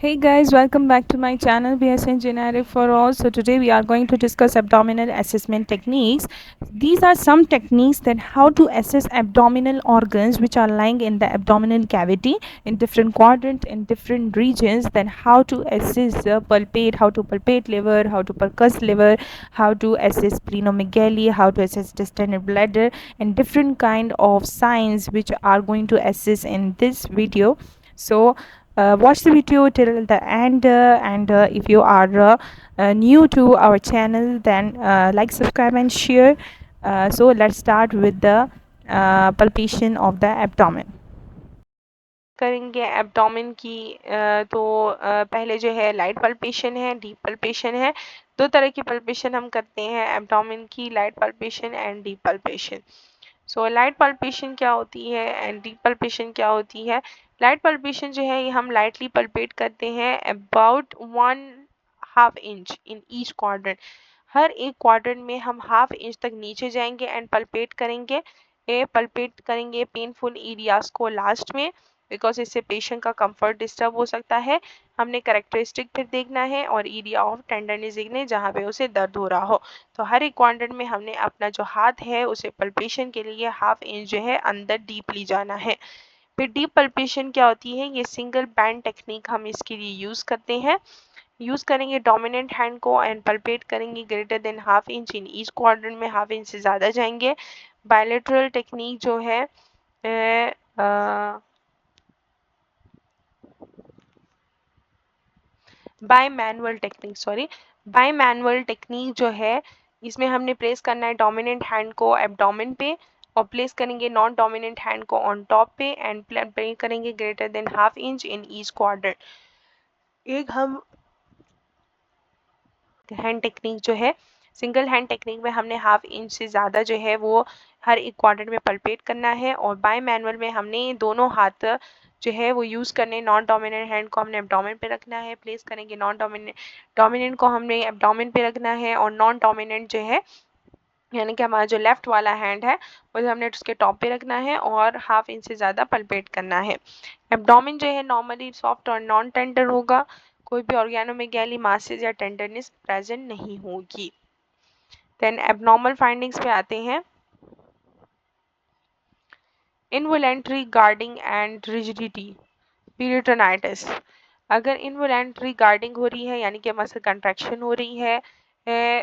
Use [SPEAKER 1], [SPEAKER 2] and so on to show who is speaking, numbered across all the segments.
[SPEAKER 1] Hey guys, welcome back to my channel BSN Generic for All. So today we are going to discuss abdominal assessment techniques. These are some techniques that how to assess abdominal organs which are lying in the abdominal cavity in different quadrants in different regions. Then how to assess palpate, how to palpate liver, how to percuss liver, how to assess splenomegaly, how to assess distended bladder, and different kind of signs which are going to assess in this video. So watch the video till the end, and if you are new to our channel, then like, subscribe and share. So let's start with the palpation of the abdomen. करेंगे abdomen की तो पहले जो है light palpation है, deep palpation है। दो तरह की पल्पेशन हम करते हैं एब्डोमेन की, light palpation and deep palpation. So light palpation क्या होती है एंड डीप पल्पेशन क्या होती है? लाइट पल्पेशन जो है ये हम लाइटली पल्पेट करते हैं about 1/2 inch in each quadrant. हर एक क्वाड्रेंट में हम 1/2 इंच तक नीचे जाएंगे एंड पल्पेट करेंगे। पल्पेट करेंगे पेनफुल एरियाज को लास्ट में, बिकॉज इससे पेशेंट का कंफर्ट डिस्टर्ब हो सकता है। हमने करेक्टरिस्टिक फिर देखना है और एरिया ऑफ टेंडरनेस देखने जहाँ पे उसे दर्द हो रहा हो। तो हर एक क्वाड्रेंट में हमने अपना जो हाथ है उसे पल्पेशन के लिए 1/2 इंच जो है अंदर डीपली जाना है। फिर डीप पल्पेशन क्या होती है? ये सिंगल बैंड टेक्निक हम इसके लिए यूज करते हैं। यूज करेंगे डोमिनेंट हैंड को एंड पल्पेट करेंगे greater than 1/2 inch in each quadrant में, 1/2 इंच से ज्यादा जाएंगे। बायलेटरल टेक्निक जो है बाय मैनुअल टेक्निक जो है, इसमें हमने प्लेस करना है डोमिनेंट हैंड को एब्डोमेन पे और प्लेस करेंगे नॉन डोमिनेंट हैंड को ऑन टॉप पे एंड प्ले करेंगे greater than 1/2 inch in each quadrant. एक हम हैंड टेक्निक जो है, सिंगल हैंड टेक्निक में हमने 1/2 इंच से ज़्यादा जो है वो हर एक क्वाड्रेंट में पल्पेट करना है। और बाय मैनुअल में हमने दोनों हाथ जो है वो यूज़ करने, नॉन डोमिनेंट हैंड को हमने एब्डोमेन पे रखना है, प्लेस करेंगे नॉन डोमिनेंट को हमने एब्डोमेन पे रखना है और नॉन डोमिनेंट जो है यानी कि हमारा जो लेफ्ट वाला हैंड है वो हमने उसके टॉप पे रखना है और 1/2 इंच से ज़्यादा पल्पेट करना है। एब्डोमेन जो है नॉर्मली सॉफ्ट और नॉन टेंडर होगा, कोई भी ऑर्गेनोमेगैली, मासेस या टेंडरनेस प्रेजेंट नहीं होगी। देन एबनॉर्मल फाइंडिंग्स पे आते हैं। Involuntary guarding and rigidity, peritonitis. अगर इनवॉलेंट्री गार्डिंग हो रही है यानी कि मसल कंट्रैक्शन हो रही है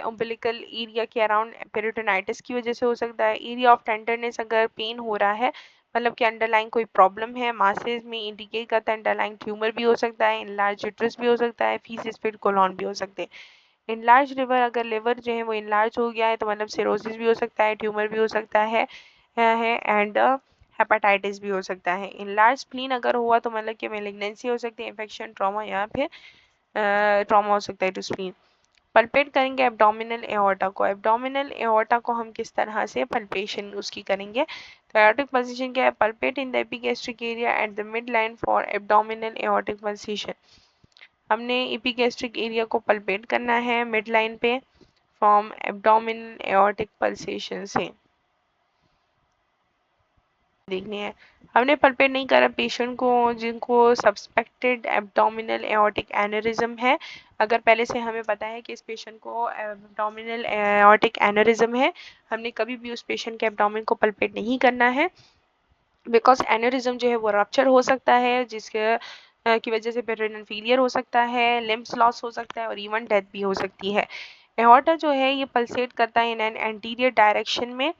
[SPEAKER 1] उम्बिलिकल एरिया के अराउंड, पेरिटोनाइटिस की वजह से हो सकता है। एरिया ऑफ टेंडरनेस अगर पेन हो रहा है मतलब कि अंडरलाइंग कोई प्रॉब्लम है, मासेस में इंडिकेट करता है अंडरलाइंग ट्यूमर भी हो सकता है, इनलार्ज यूट्रस भी हो सकता है, फीसिस फिर कोलॉन भी हो सकते हैं। इनलार्ज लिवर, अगर लिवर जो है वो इनलार्ज हो गया है तो मतलब सिरोसिस भी हो सकता है, ट्यूमर भी हो सकता है एंड हेपेटाइटिस भी हो सकता है। इनलार्ज स्प्लीन अगर हुआ तो मतलब कि मेलिग्नेंसी हो सकती है, इन्फेक्शन, ट्रॉमा या फिर ट्रॉमा हो सकता है टू स्प्लीन। पल्पेट करेंगे एब्डोमिनल एओर्टा को। एब्डोमिनल एओर्टा को हम किस तरह से पल्पेशन उसकी करेंगे? तो एओर्टिक पल्सेशन क्या है? Palpate in the epigastric area at the mid line for abdominal aortic pulsation. हमने एपिगैस्ट्रिक एरिया को पल्पेट करना है मिड लाइन पे फ्रॉम एब्डोमिनल एओर्टिक पल्सेशन से देखनी है। हमने पल्पेट नहीं करा पेशेंट को जिनको सस्पेक्टेड एब्डोमिनल एओर्टिक एनेरिज्म है। अगर पहले से हमें पता है कि इस पेशेंट को एब्डोमिनल एओर्टिक एनेरिज्म है, हमने कभी भी उस पेशेंट के एब्डोमिन को पल्पेट नहीं करना है, बिकॉज एनेरिज्म जो है वो रप्चर हो सकता है जिसके की वजह से पेरिटोनियल फेलियर हो सकता है, लिम्स लॉस हो सकता है और इवन डेथ भी हो सकती है। एओर्टा जो है ये पल्सेट करता है इन एन एंटीरियर डायरेक्शन में,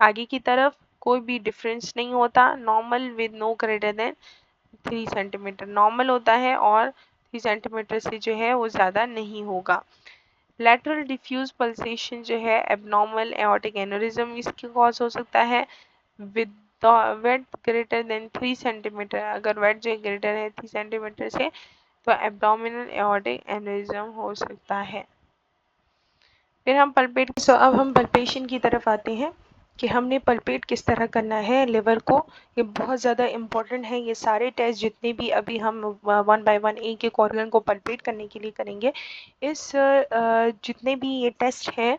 [SPEAKER 1] आगे की तरफ कोई भी डिफरेंस नहीं होता, normal with no greater than 3 centimetre normal होता है और 3 सेंटीमीटर से जो है वो ज़्यादा नहीं होगा। लेटरल डिफ्यूज पल्सेशन जो है एबनॉर्मल एओर्टिक एनोरिज्म इसकी कॉज हो सकता है with weight greater than 3 centimetre. अगर वेट जो ग्रेटर है 3 सेंटीमीटर से तो एब्डोमिनल एओर्टिक एनोरिज्म हो सकता है। फिर हम पल्पेट अब हम पल्पेशन की तरफ आते हैं कि हमने पल्पेट किस तरह करना है लिवर को। ये बहुत ज़्यादा इम्पोर्टेंट है। ये सारे टेस्ट जितने भी अभी हम 1 बाय 1 एक एक ऑर्गन को पल्पेट करने के लिए करेंगे, इस जितने भी ये टेस्ट हैं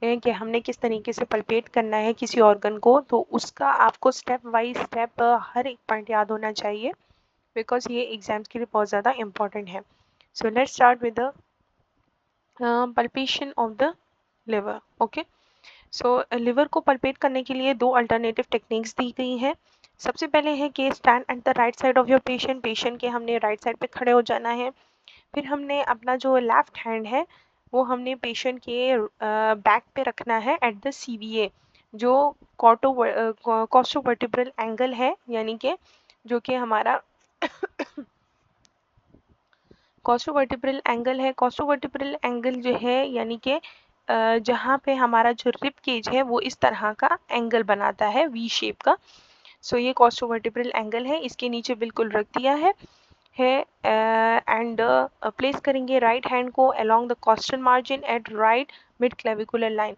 [SPEAKER 1] कि हमने किस तरीके से पल्पेट करना है किसी ऑर्गन को, तो उसका आपको स्टेप बाय स्टेप हर एक पॉइंट याद होना चाहिए।
[SPEAKER 2] बिकॉज ये एग्जाम्स के लिए बहुत ज़्यादा इंपॉर्टेंट है. So let's start with the palpation of the liver. Okay, so liver को पल्पेट करने के लिए दो अल्टरनेटिव टेक्निक्स दी गई हैं. सबसे पहले है कि stand at the right side of your patient. Patient के हमने राइट साइड पे खड़े हो जाना है. फिर हमने अपना जो लेफ्ट हैंड है वो हमने पेशेंट के बैक पे रखना है एट द सीवीए, जो कॉस्टोवर्टिब्रल एंगल है, यानी कि जो कि हमारा कॉस्टोवर्टिब्रल एंगल है. कॉस्टोवर्टिब्रल एंगल जो है यानी कि जहाँ पे हमारा जो रिब केज है वो इस तरह का एंगल बनाता है वी शेप का. सो ये कॉस्टोवर्टिब्रल एंगल है, इसके नीचे बिल्कुल रख दिया है एंड प्लेस करेंगे राइट हैंड को along the costal margin at right mid clavicular line.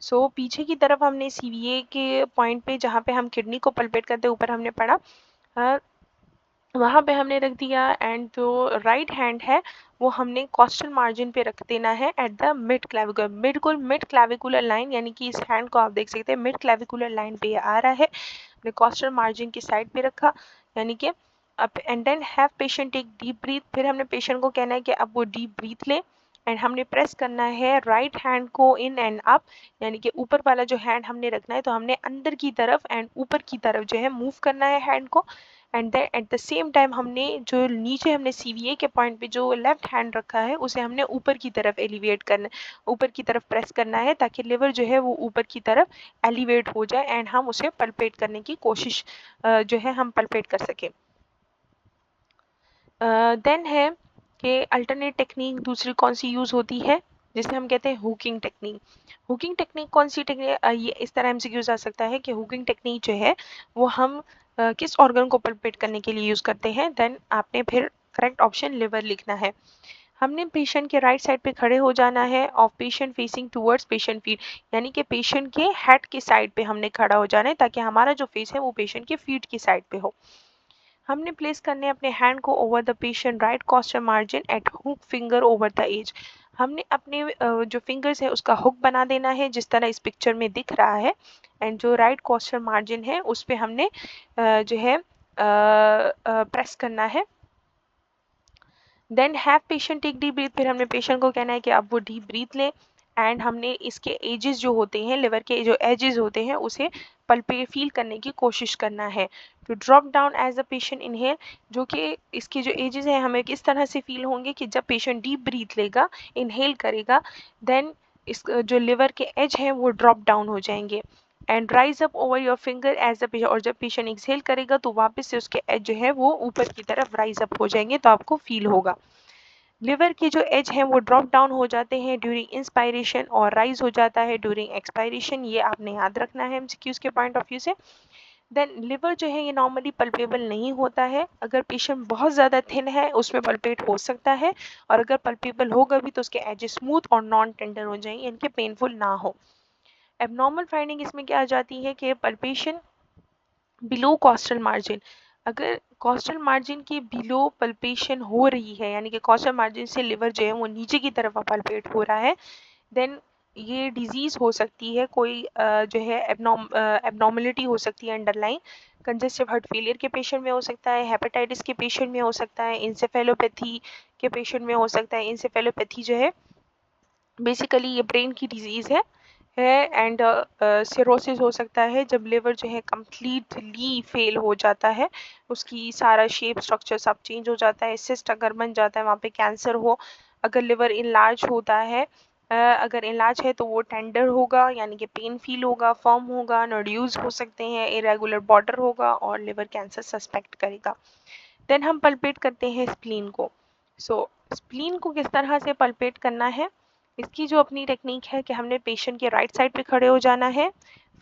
[SPEAKER 2] So पीछे की तरफ हमने सीवीए के पॉइंट पे जहाँ पे हम किडनी को पल्पेट करते हैं ऊपर हमने पढ़ा, वहाँ पे हमने रख दिया. एंड जो राइट हैंड है वो हमने कॉस्टल मार्जिन पे रख देना है एट द मिड क्लेविकुलर, बिल्कुल मिड क्लेविकुलर लाइन, यानी कि इस हैंड को आप देख सकते हैं मिड क्लेविकुलर लाइन पे आ रहा है. हमने कॉस्टल मार्जिन की साइड पे रखा, यानी कि अब and then have patient take deep breath. फिर हमने पेशेंट को कहना है कि अब वो डीप ब्रीथ ले एंड हमने प्रेस करना है राइट हैंड को इन एंड अप, यानी कि ऊपर वाला जो हैंड हमने रखना है तो हमने अंदर की तरफ एंड ऊपर की तरफ जो है मूव करना है हैंड को. And then at the same time हमने जो नीचे हमने सीवीए के पॉइंट पे जो लेफ्ट हैंड रखा है उसे हमने ऊपर की तरफ एलिवेट करना, ऊपर की तरफ प्रेस करना है ताकि लिवर जो है वो ऊपर की तरफ एलिवेट हो जाए एंड हम उसे पल्पेट करने की कोशिश जो है हम पल्पेट कर सकें. देन है कि अल्टरनेट टेक्निक दूसरी कौन सी यूज़ होती है, जिसे हम कहते हैं हुकिंग टेक्निक. हुकिंग टेक्निक कौन सी टेक्निक, ये इस तरह एमसीक्यूज आ सकता है कि हुकिंग टेक्निक जो है वो हम किस ऑर्गन को पल्पेट करने के लिए यूज़ करते हैं. देन आपने फिर करेक्ट ऑप्शन लिवर लिखना है. हमने पेशेंट के राइट साइड पे खड़े हो जाना है of patient facing towards patient feet, यानी कि पेशेंट के हेड की साइड पे हमने खड़ा हो जाना है ताकि हमारा जो फेस है वो पेशेंट के फीट की साइड पे हो. हमने प्लेस करने अपने हैंड को over the patient right costal margin at hook finger over the edge. हमने अपने जो फिंगर्स है उसका हुक बना देना है जिस तरह इस पिक्चर में दिख रहा है. एंड जो राइट कॉस्टर मार्जिन है उस पर हमने जो है प्रेस करना है. Then have patient take deep breath. फिर हमने पेशेंट को कहना है कि आप वो डीप ब्रीथ लें एंड हमने इसके एजेस जो होते हैं, लिवर के जो एजेस होते हैं उसे पल्पे फील करने की कोशिश करना है. To drop down as the patient inhale, जो कि इसके जो एजेस हैं हमें किस तरह से फील होंगे कि जब पेशेंट डीप ब्रीथ लेगा, इनहेल करेगा, देन इस जो लिवर के एज हैं वो ड्रॉप डाउन हो जाएंगे and rise up over your finger as the patient. और जब पेशेंट एक्सहेल करेगा तो वापस से उसके एज जो है वो ऊपर की तरफ राइज अप हो जाएंगे, तो आपको फील होगा. लिवर के जो एज हैं वो ड्रॉप डाउन हो जाते हैं ड्यूरिंग इंस्पायरेशन और राइज हो जाता है ड्यूरिंग एक्सपायरेशन. ये आपने याद रखना है एमसीक्यूज के पॉइंट ऑफ व्यू से. देन लिवर जो है ये नॉर्मली पल्पेबल नहीं होता है. अगर पेशेंट बहुत ज़्यादा थिन है उसमें पल्पेट हो सकता है, और अगर पल्पेबल होगा भी तो उसके एजेस स्मूथ और नॉन टेंडर हो जाएंगे, इनके पेनफुल ना हो. एबनॉर्मल फाइंडिंग इसमें क्या आ जाती है कि पल्पेशन बिलो कॉस्टल मार्जिन. अगर कॉस्टल मार्जिन के बिलो पल्पेशन हो रही है, यानी कि कॉस्टल मार्जिन से लिवर जो है वो नीचे की तरफ पल्पेट हो रहा है, देन ये डिजीज़ हो सकती है, कोई जो है एबनॉर्मलिटी हो सकती है अंडरलाइन. कंजेस्टिव हार्ट फेलियर के पेशेंट में हो सकता है, हेपेटाइटिस के पेशेंट में हो सकता है, इंसेफेलोपैथी के पेशेंट में हो सकता है. इंसेफेलोपैथी जो है बेसिकली ये ब्रेन की डिजीज़ है एंड सिरोसिस हो सकता है जब लिवर जो है कम्प्लीटली फेल हो जाता है, उसकी सारा शेप स्ट्रक्चर सब चेंज हो जाता है. सिस्ट अगर बन जाता है वहाँ पे कैंसर हो. अगर लिवर इनलार्ज होता है, अगर इनलार्ज है तो वो टेंडर होगा, यानी कि पेन फील होगा, फर्म होगा, नोड्यूल्स हो सकते हैं, इरेगुलर बॉर्डर होगा और लिवर कैंसर सस्पेक्ट करेगा. देन हम पल्पेट करते हैं स्प्लीन को. सो स्प्लीन को किस तरह से पल्पेट करना है, इसकी जो अपनी टेक्निक है कि हमने पेशेंट के राइट साइड पे खड़े हो जाना है.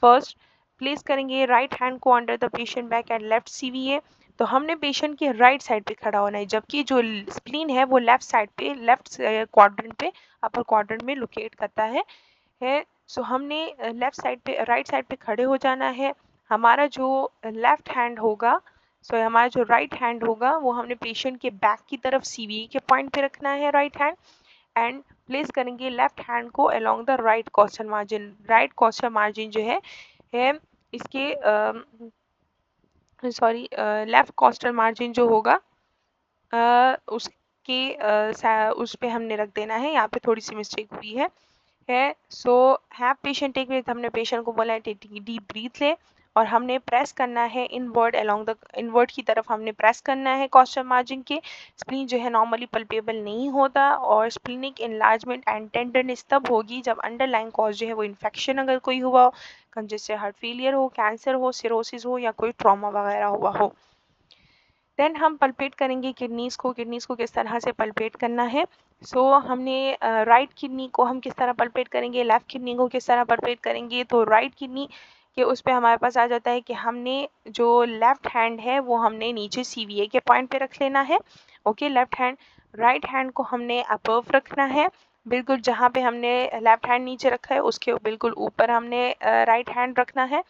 [SPEAKER 2] फर्स्ट प्लेस करेंगे राइट हैंड को under the patient back and left CVA. तो हमने पेशेंट के राइट साइड पे खड़ा होना है, जबकि जो स्प्लीन है वो लेफ्ट साइड पे, लेफ्ट क्वाड्रेंट पे, अपर क्वाड्रेंट में लोकेट करता है. सो हमने लेफ्ट साइड पे, राइट साइड पे खड़े हो जाना है. हमारा जो लेफ्ट हैंड होगा, सो हमारा जो राइट हैंड होगा वो हमने पेशेंट के बैक की तरफ सीवीए के पॉइंट पे रखना है राइट हैंड, एंड प्लेस करेंगे लेफ्ट हैंड को along the right costal margin. Right costal margin जो है इसके सॉरी लेफ्ट कॉस्टल मार्जिन जो होगा उस पे हमने रख देना है। यहाँ पे थोड़ी सी मिस्टेक हुई है। So have patient take breath, हमने पेशेंट को बोला है डीप ब्रीथ ले, और हमने प्रेस करना है इनवर्ड अलोंग द इनवर्ड की तरफ हमने प्रेस करना है कॉस्टल मार्जिन के। स्प्लीन जो है नॉर्मली पल्पेबल नहीं होता, और स्प्लीनिक इनलार्जमेंट एंड टेंडरनेस तब होगी जब अंडरलाइन कॉज जो है वो इन्फेक्शन अगर कोई हुआ हो, कंजेस्टिव हार्ट फेलियर हो, कैंसर हो, सिरोसिस हो, या कोई ट्रॉमा वगैरह हुआ हो। देन हम पल्पेट करेंगे किडनीज को किस तरह से पल्पेट करना है। सो हमने राइट किडनी को हम किस तरह पल्पेट करेंगे, लेफ्ट किडनी को किस तरह पल्पेट करेंगे। तो राइट किडनी के उस पे हमारे पास आ जाता है कि हमने जो लेफ्ट हैंड है वो हमने नीचे सीवीए के पॉइंट पे रख लेना है। Okay, left hand, right hand को हमने अबव रखना है, बिल्कुल जहाँ पे हमने लेफ्ट हैंड नीचे रखा है उसके बिल्कुल ऊपर हमने राइट हैंड रखना है।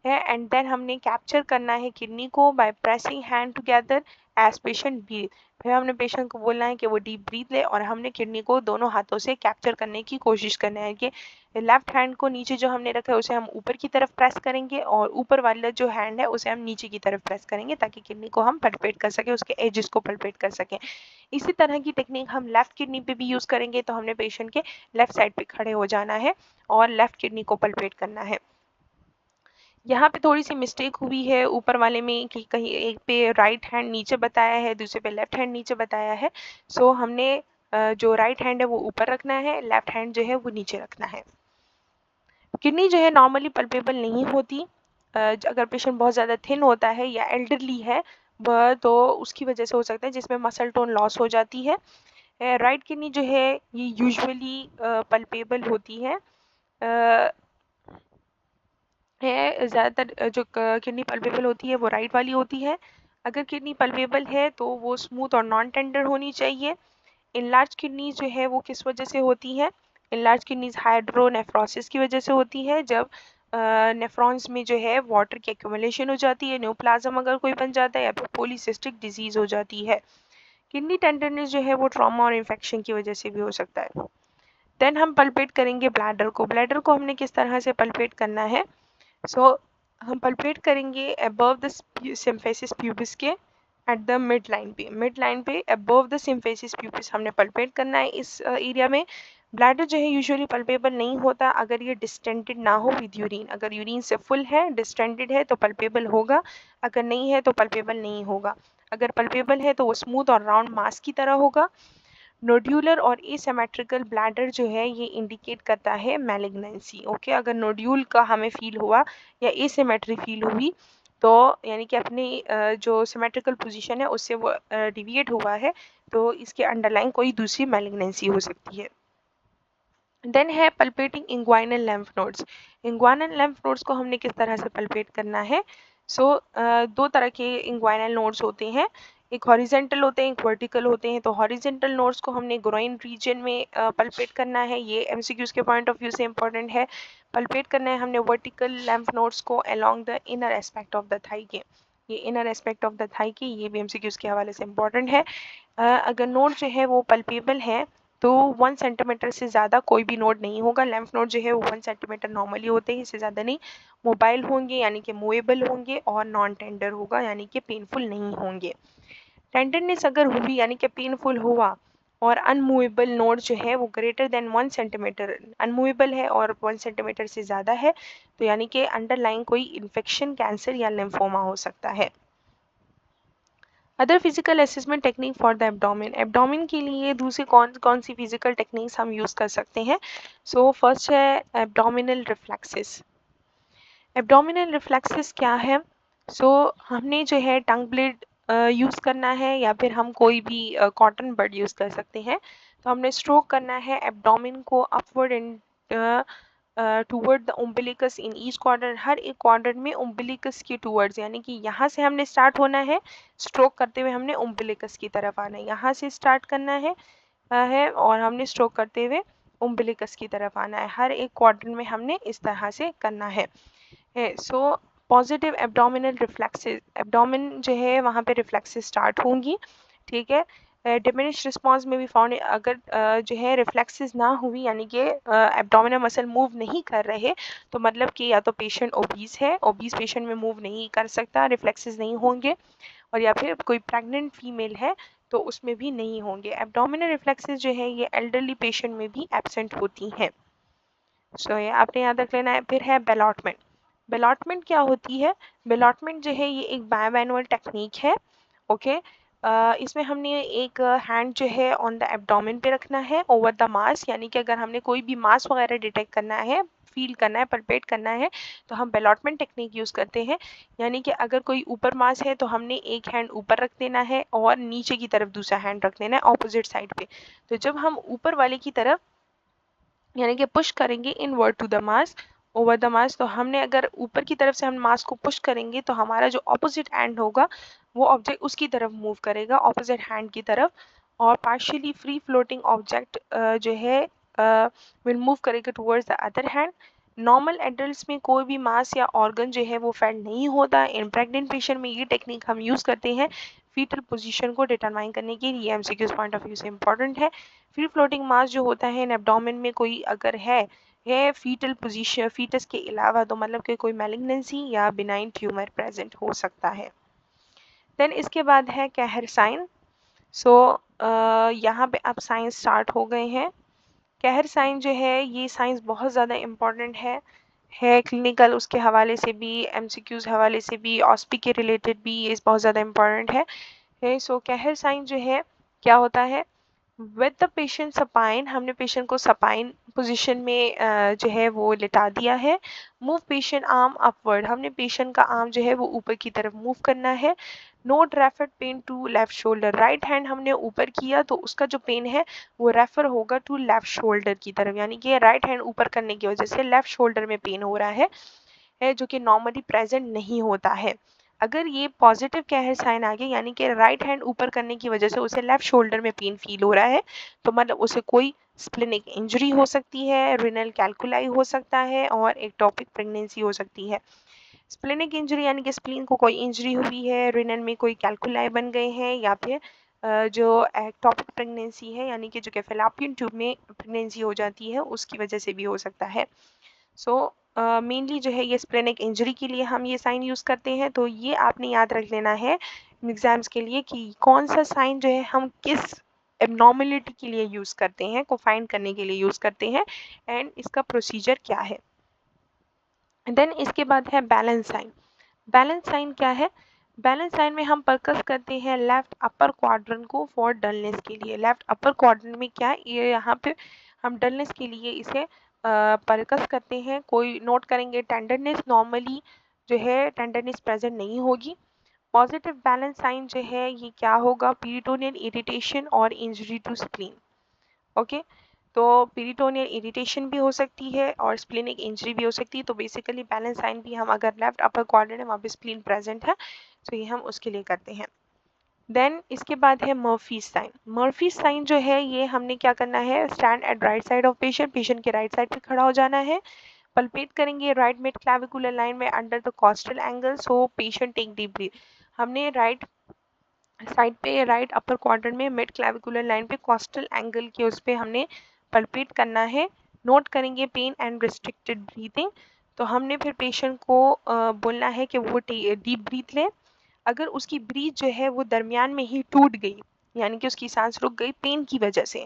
[SPEAKER 2] एंड देन हमने कैप्चर करना है किडनी को by pressing hand together as patient breath. फिर हमने पेशेंट को बोलना है कि वो डीप ब्रीथ ले, और हमने किडनी को दोनों हाथों से कैप्चर करने की कोशिश करना है कि लेफ्ट हैंड को नीचे जो हमने रखा है उसे हम ऊपर की तरफ प्रेस करेंगे, और ऊपर वाला जो हैंड है उसे हम नीचे की तरफ प्रेस करेंगे ताकि किडनी को हम पल्पेट कर सकें, उसके एजेस को पल्पेट कर सकें। इसी तरह की टेक्निक हम लेफ्ट किडनी पे भी यूज़ करेंगे। तो हमने पेशेंट के लेफ्ट साइड पे खड़े हो जाना है और लेफ्ट किडनी को पल्पेट करना है। यहाँ पे थोड़ी सी मिस्टेक हुई है ऊपर वाले में कि कहीं एक पे राइट हैंड नीचे बताया है, दूसरे पे लेफ्ट हैंड नीचे बताया है। सो हमने जो राइट हैंड है वो ऊपर रखना है, लेफ्ट हैंड जो है वो नीचे रखना है। किडनी जो है नॉर्मली पल्पेबल नहीं होती। अगर पेशेंट बहुत ज़्यादा थिन होता है या एल्डरली है वह, तो उसकी वजह से हो सकता है जिसमें मसल टोन लॉस हो जाती है। राइट किडनी जो है ये यूजुअली पल्पेबल होती है। ज़्यादातर जो किडनी पल्पेबल होती है वो राइट वाली होती है। अगर किडनी पल्पेबल है तो वो स्मूथ और नॉन टेंडर होनी चाहिए। इनलार्ज किडनीज जो है वो किस वजह से होती है, इनलार्ज किडनीज हाइड्रोनेफ्रोसिस की वजह से होती है, जब नेफ्रॉन्स में जो है वाटर की एक्यूमुलेशन हो जाती है, न्यूप्लाज्म अगर कोई बन जाता है, या फिर पॉलीसिस्टिक डिजीज हो जाती है। किडनी टेंडरनेस जो है वो ट्रॉमा और इन्फेक्शन की वजह से भी हो सकता है। देन हम पल्पेट करेंगे ब्लैडर को हमने किस तरह से पल्पेट करना है। सो हम पल्पेट करेंगे अबव द सिम्फेसिस प्यूबिस के एट द मिड लाइन पे अबव द सिम्फेसिस प्यूबिस हमने पल्पेट करना है इस एरिया में। ब्लैडर जो है यूजुअली पल्पेबल नहीं होता अगर ये डिस्टेंटेड ना हो विद यूरिन। अगर यूरिन से फुल है, डिस्टेंटेड है तो पल्पेबल होगा, अगर नहीं है तो पल्पेबल नहीं होगा। अगर पल्पेबल है तो वो स्मूथ और राउंड मास की तरह होगा। नोड्यूलर और एसिमेट्रिकल ब्लैडर जो है ये इंडिकेट करता है मैलिग्नेंसी। ओके, अगर नोड्यूल का हमें फील हुआ या एसिमेट्री फील हुई तो यानी कि अपनी जो सिमेट्रिकल पोजीशन है उससे वो डिविएट हुआ है, तो इसके अंडरलाइन कोई दूसरी मैलिग्नेंसी हो सकती है। देन है palpating inguinal lymph nodes. Inguinal lymph nodes को हमने किस तरह से पल्पेट करना है। सो दो तरह के इंग्वाइनल नोड्स होते हैं, एक हॉरिजेंटल होते हैं, एक वर्टिकल होते हैं। तो हॉरिजेंटल नोड्स को हमने ग्रोइन रीजन में पल्पेट करना है, ये एमसीक्यूज के पॉइंट ऑफ व्यू से इंपॉर्टेंट है। पल्पेट करना है हमने वर्टिकल लेम्फ नोड्स को along the inner aspect of the thigh के, ये inner aspect of the thigh की, ये भी एमसीक्यूज के हवाले से इंपॉर्टेंट है। अगर नोड जो है वो पल्पेबल है तो 1 सेंटीमीटर से ज़्यादा कोई भी नोड नहीं होगा। लेम्फ नोड जो है वो 1 सेंटीमीटर नॉर्मली होते हैं, इससे ज़्यादा नहीं। मोबाइल होंगे यानी कि मूवेबल होंगे, और नॉन टेंडर होगा यानी कि पेनफुल नहीं होंगे। टेंडरनेस अगर हुई यानी कि पेनफुल हुआ और अनमूवेबल नोड जो है वो ग्रेटर देन 1 सेंटीमीटर अनमूवेबल है और 1 सेंटीमीटर से ज़्यादा है, तो यानी कि अंडरलाइन कोई इन्फेक्शन, कैंसर या लिम्फोमा हो सकता है। Other physical assessment technique for the abdomen, abdomen के लिए दूसरी कौन सी फिजिकल टेक्निक्स हम यूज़ कर सकते हैं। सो फर्स्ट है एब्डोमिनल रिफ्लेक्सेस। एब्डोमिनल रिफ्लेक्सेस क्या है। सो हमने जो है टंग ब्लेड यूज़ करना है, या फिर हम कोई भी कॉटन बड यूज़ कर सकते हैं। तो हमने स्ट्रोक करना है एब्डोमिन को upward and toward the umbilicus in each quadrant, हर एक क्वाड्रेंट में उम्बिलिकस के टूवर्ड्स, यानी कि यहाँ से हमने स्टार्ट होना है, स्ट्रोक करते हुए हमने उम्बिलिकस की तरफ आना है। यहाँ से स्टार्ट करना है और हमने स्ट्रोक करते हुए उम्बिलिकस की तरफ आना है। हर एक क्वाड्रेंट में हमने इस तरह से करना है। So positive abdominal reflexes, abdomen जो है वहाँ पे रिफ्लेक्सेस स्टार्ट होंगी, ठीक है। डिमिनिश रिस्पॉन्स में भी फाउंड, अगर जो है रिफ्लेक्सेस ना हुई यानी कि एब्डोमिनल मसल मूव नहीं कर रहे, तो मतलब कि या तो पेशेंट ओबीस है, ओबीस पेशेंट में मूव नहीं कर सकता, रिफ्लेक्सेस नहीं होंगे, और या फिर कोई प्रेग्नेंट फीमेल है तो उसमें भी नहीं होंगे। एब्डोमिनल रिफ्लेक्सेस जो है ये एल्डरली पेशेंट में भी एब्सेंट होती हैं। सो ये आपने याद रख लेना है। फिर है बेलॉटमेंट। बेलॉटमेंट क्या होती है? बेलॉटमेंट जो है ये एक बायोमैनुअल टेक्निक है। ओके, इसमें हमने एक हैंड जो है ऑन द एब्डोमेन पे रखना है ओवर द मास, यानी कि अगर हमने कोई भी मास वगैरह डिटेक्ट करना है, फील करना है, पल्पेट करना है, तो हम बेलॉटमेंट टेक्निक यूज़ करते हैं। यानी कि अगर कोई ऊपर मास है तो हमने एक हैंड ऊपर रख देना है और नीचे की तरफ दूसरा हैंड रख देना है ऑपोजिट साइड पे। तो जब हम ऊपर वाले की तरफ यानी कि पुश करेंगे inward to the mass over the mass, तो हमने अगर ऊपर की तरफ से हम मास को पुश करेंगे तो हमारा जो ऑपोजिट हैंड होगा वो ऑब्जेक्ट उसकी तरफ मूव करेगा, ऑपोजिट हैंड की तरफ, और पार्शियली फ्री फ्लोटिंग ऑब्जेक्ट जो है विल मूव करेगा towards the other hand. Normal adults में कोई भी मास या ऑर्गन जो है वो फेल्ड नहीं होता। इन प्रेग्नेंट पेशेंट में ये टेक्निक हम यूज़ करते हैं फीटल पोजीशन को डिटरमाइन करने के लिए। एमसीक्यूज पॉइंट ऑफ व्यू से इंपॉर्टेंट है। फ्री फ्लोटिंग मास जो होता है इन एब्डोमेन में कोई अगर है फीटल पोजीशन फीटस के अलावा, तो मतलब कि कोई मैलिग्नेंसी या बिनाइन ट्यूमर प्रेजेंट हो सकता है। देन इसके बाद है कहर साइन। सो यहाँ पे अब साइंस स्टार्ट हो गए हैं। कहर साइन जो है ये साइंस बहुत ज़्यादा इम्पॉर्टेंट है क्लिनिकल उसके हवाले से भी, एमसीक्यूज हवाले से भी, ऑस्पी के रिलेटेड भी ये बहुत ज़्यादा इम्पॉर्टेंट है। सो कहर साइन जो है क्या होता है? विद द पेशेंट सपाइन, हमने पेशेंट को सपाइन पोजीशन में जो है वो लिटा दिया है। मूव पेशेंट आर्म अपवर्ड, हमने पेशेंट का आर्म जो है वो ऊपर की तरफ मूव करना है। Note refer pain to left shoulder, right hand हमने ऊपर किया तो उसका जो पेन है वो रेफर होगा टू लेफ्ट शोल्डर की तरफ, यानी कि राइट हैंड ऊपर करने की वजह से लेफ्ट शोल्डर में पेन हो रहा है जो कि नॉर्मली प्रेजेंट नहीं होता है। अगर ये पॉजिटिव कहर साइन आ गया, यानी कि राइट हैंड ऊपर करने की वजह से उसे लेफ्ट शोल्डर में पेन फील हो रहा है, तो मतलब उसे कोई स्प्लिनिक इंजरी हो सकती है, रिनल कैल्कुलाई हो सकता है, और एक्टोपिक प्रेगनेंसी हो सकती है। स्प्लिनिक इंजरी यानी कि स्प्लीन को कोई इंजरी हुई है, रिनल में कोई कैल्कुलाई बन गए हैं, या फिर जो एक्टोपिक प्रेगनेंसी है यानी कि जो कि फैलोपियन ट्यूब में प्रेगनेंसी हो जाती है उसकी वजह से भी हो सकता है। सो मेनली जो है ये स्प्लेनिक इंजरी के लिए हम ये साइन यूज़ करते हैं। तो ये आपने याद रख लेना है एग्जाम्स के लिए कि कौन सा साइन जो है हम किस एबनॉर्मलिटी के लिए यूज़ करते हैं, को फाइंड करने के लिए यूज़ करते हैं, एंड इसका प्रोसीजर क्या है। देन इसके बाद है बैलेंस साइन। बैलेंस साइन क्या है? बैलेंस साइन में हम परकस करते हैं लेफ्ट अपर क्वाड्रेंट को फॉर डलनेस के लिए। लेफ्ट अपर क्वाड्रेंट में क्या ये यहाँ पे हम डलनेस के लिए इसे परकस करते हैं। कोई नोट करेंगे टेंडरनेस, नॉर्मली जो है टेंडरनेस प्रेजेंट नहीं होगी। पॉजिटिव बैलेंस साइन जो है ये क्या होगा? पीरिटोनियल इरिटेशन और इंजरी टू स्प्लीन। ओके, तो पीरिटोनियल इरिटेशन भी हो सकती है और स्प्लिनिक इंजरी भी हो सकती है। तो बेसिकली बैलेंस साइन भी हम अगर लेफ्ट अपर क्वाड्रेंट है वहाँ पे स्प्लीन प्रेजेंट है तो ये हम उसके लिए करते हैं। देन इसके बाद है मर्फीज साइन। मर्फीज साइन जो है ये हमने क्या करना है? Stand at right side of patient, patient के राइट साइड पे खड़ा हो जाना है। पल्पेट करेंगे राइट मिड क्लैविकुलर लाइन में under the costal angle, so patient take deep breath. हमने राइट साइड पे राइट अपर क्वाड्रेंट में मिड क्लैविकुलर लाइन पे कॉस्टल एंगल के उस पे हमने पल्पेट करना है। नोट करेंगे पेन एंड रिस्ट्रिक्टेड ब्रीथिंग। तो हमने फिर पेशेंट को बोलना है कि वो डीप ब्रीथ ले। अगर उसकी ब्रीथ जो है वो दरमियान में ही टूट गई, यानी कि उसकी सांस रुक गई पेन की वजह से,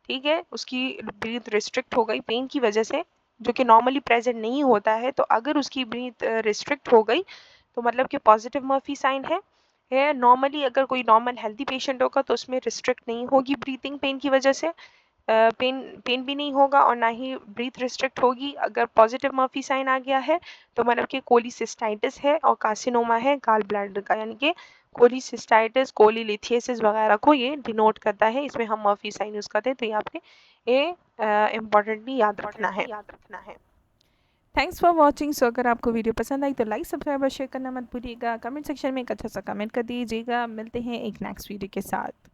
[SPEAKER 2] ठीक है, उसकी ब्रीथ रिस्ट्रिक्ट हो गई पेन की वजह से, जो कि नॉर्मली प्रेजेंट नहीं होता है, तो अगर उसकी ब्रीथ रिस्ट्रिक्ट हो गई तो मतलब कि पॉजिटिव मर्फी साइन है। नॉर्मली अगर कोई नॉर्मल हेल्दी पेशेंट होगा तो उसमें रिस्ट्रिक्ट नहीं होगी ब्रीथिंग पेन की वजह से, पेन भी नहीं होगा और ना ही ब्रीथ रिस्ट्रिक्ट होगी। अगर पॉजिटिव मर्फी साइन आ गया है तो मतलब कि कोलिसिस्टाइटिस है और कार्सिनोमा है गाल ब्लैडर का, यानी कि कोलिसिस्टाइटिस, कोलिलिथियसिस वगैरह को ये डिनोट करता है। इसमें हम मर्फी साइन यूज़ करते हैं, तो ये आपने ये इम्पॉर्टेंटली याद रखना है।
[SPEAKER 1] Thanks for watching. सो अगर आपको वीडियो पसंद आई तो लाइक सब्सक्राइब और शेयर करना मत भूलिएगा। कमेंट सेक्शन में एक अच्छा सा कमेंट कर दीजिएगा। मिलते हैं एक नेक्स्ट वीडियो के साथ।